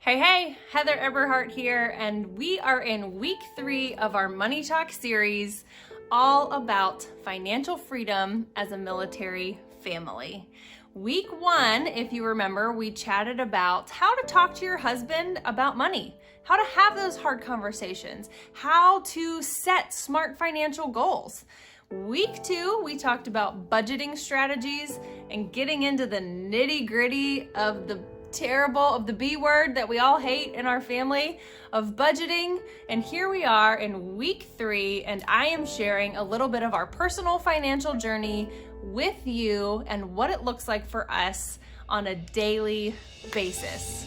Hey, Heather Eberhardt here, and we are in week 3 of our Money Talk series, all about financial freedom as a military family. Week 1, if you remember, we chatted about how to talk to your husband about money, how to have those hard conversations, how to set smart financial goals. Week 2, we talked about budgeting strategies and getting into the nitty-gritty of the B word that we all hate in our family of budgeting. And here we are in week 3, and I am sharing a little bit of our personal financial journey with you and what it looks like for us on a daily basis.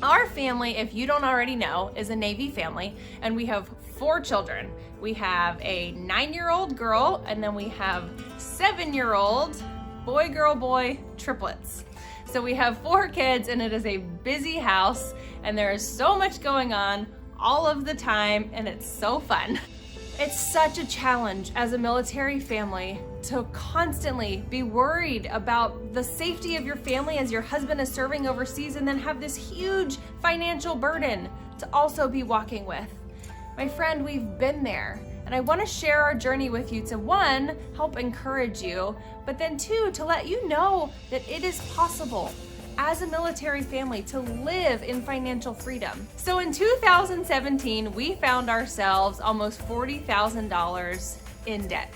Our family, if you don't already know, is a Navy family, and we have 4 children. We have a 9-year-old girl, and then we have 7-year-old boy, girl, boy triplets. So we have 4 kids, and it is a busy house, and there is so much going on all of the time, and it's so fun. It's such a challenge as a military family to constantly be worried about the safety of your family as your husband is serving overseas, and then have this huge financial burden to also be walking with. My friend, we've been there. And I want to share our journey with you to 1, help encourage you, but then 2, to let you know that it is possible as a military family to live in financial freedom. So in 2017, we found ourselves almost $40,000 in debt.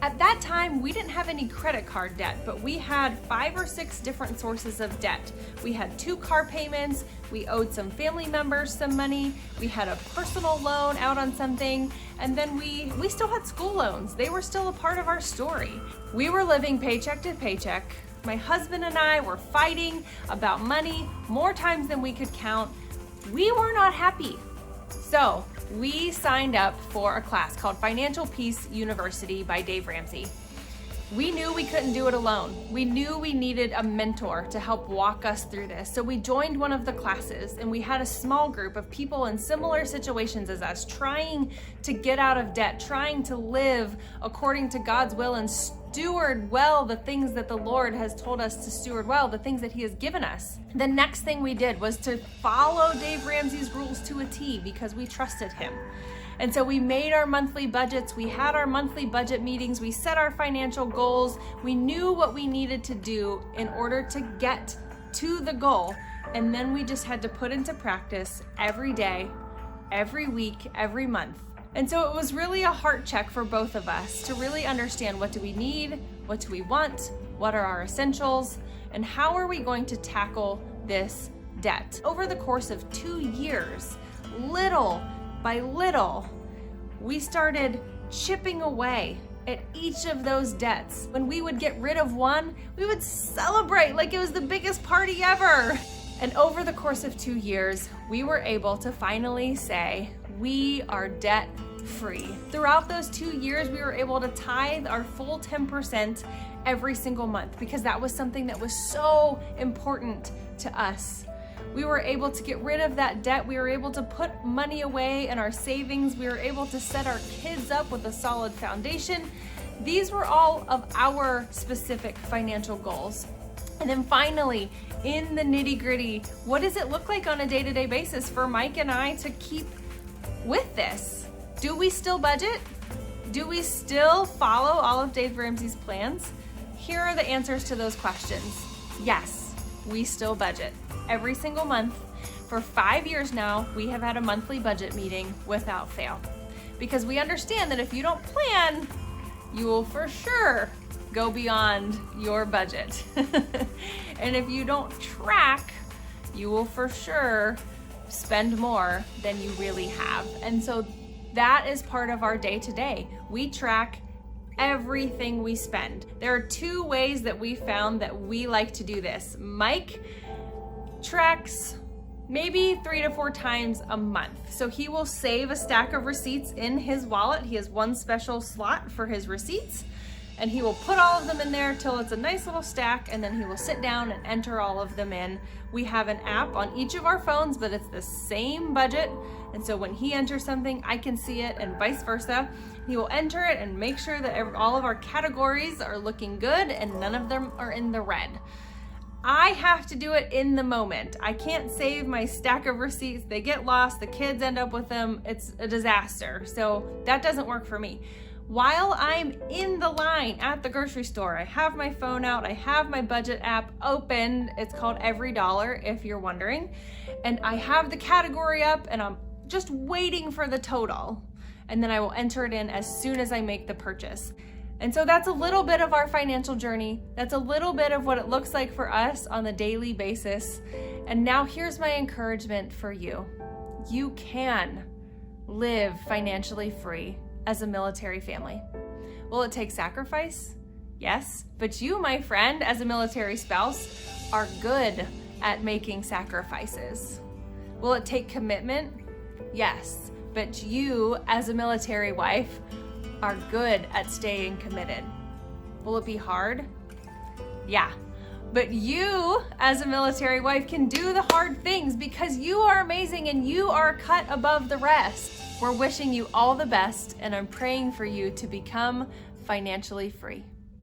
At that time, we didn't have any credit card debt, but we had 5 or 6 different sources of debt. We had 2 car payments, we owed some family members some money, we had a personal loan out on something, and then we still had school loans. They were still a part of our story. We were living paycheck to paycheck. My husband and I were fighting about money more times than we could count. We were not happy. So we signed up for a class called Financial Peace University by Dave Ramsey. We knew we couldn't do it alone. We knew we needed a mentor to help walk us through this. So we joined one of the classes, and we had a small group of people in similar situations as us, trying to get out of debt, trying to live according to God's will and steward well the things that the Lord has told us to steward well, the things that He has given us. The next thing we did was to follow Dave Ramsey's rules to a T because we trusted him. And so we made our monthly budgets, we had our monthly budget meetings, we set our financial goals, we knew what we needed to do in order to get to the goal, and then we just had to put into practice every day, every week, every month. And so it was really a heart check for both of us to really understand, what do we need, what do we want, what are our essentials, and how are we going to tackle this debt. Over the course of 2 years, little by little, we started chipping away at each of those debts. When we would get rid of one, we would celebrate like it was the biggest party ever. And over the course of 2 years, we were able to finally say, we are debt free. Throughout those 2 years, we were able to tithe our full 10% every single month, because that was something that was so important to us. We were able to get rid of that debt. We were able to put money away in our savings. We were able to set our kids up with a solid foundation. These were all of our specific financial goals. And then finally, in the nitty-gritty, what does it look like on a day-to-day basis for Mike and I to keep with this? Do we still budget? Do we still follow all of Dave Ramsey's plans? Here are the answers to those questions. Yes, we still budget. Every single month. For 5 years now, we have had a monthly budget meeting without fail, because we understand that if you don't plan, you will for sure go beyond your budget. And if you don't track, you will for sure spend more than you really have. And so that is part of our day-to-day. We track everything we spend. There are 2 ways that we found that we like to do this. Mike tracks maybe 3 to 4 times a month. So he will save a stack of receipts in his wallet. He has one special slot for his receipts, and he will put all of them in there till it's a nice little stack, and then he will sit down and enter all of them in. We have an app on each of our phones, but it's the same budget. And so when he enters something, I can see it, and vice versa. He will enter it and make sure that all of our categories are looking good and none of them are in the red. I have to do it in the moment. I can't save my stack of receipts. They get lost, the kids end up with them. It's a disaster. So that doesn't work for me. While I'm in the line at the grocery store, I have my phone out, I have my budget app open. It's called Every Dollar, if you're wondering. And I have the category up and I'm just waiting for the total. And then I will enter it in as soon as I make the purchase. And so that's a little bit of our financial journey. That's a little bit of what it looks like for us on the daily basis. And now here's my encouragement for you. You can live financially free as a military family. Will it take sacrifice? Yes, but you, my friend, as a military spouse, are good at making sacrifices. Will it take commitment? Yes, but you, as a military wife, are good at staying committed. Will it be hard? Yeah, but you, as a military wife, can do the hard things because you are amazing and you are cut above the rest. We're wishing you all the best, and I'm praying for you to become financially free.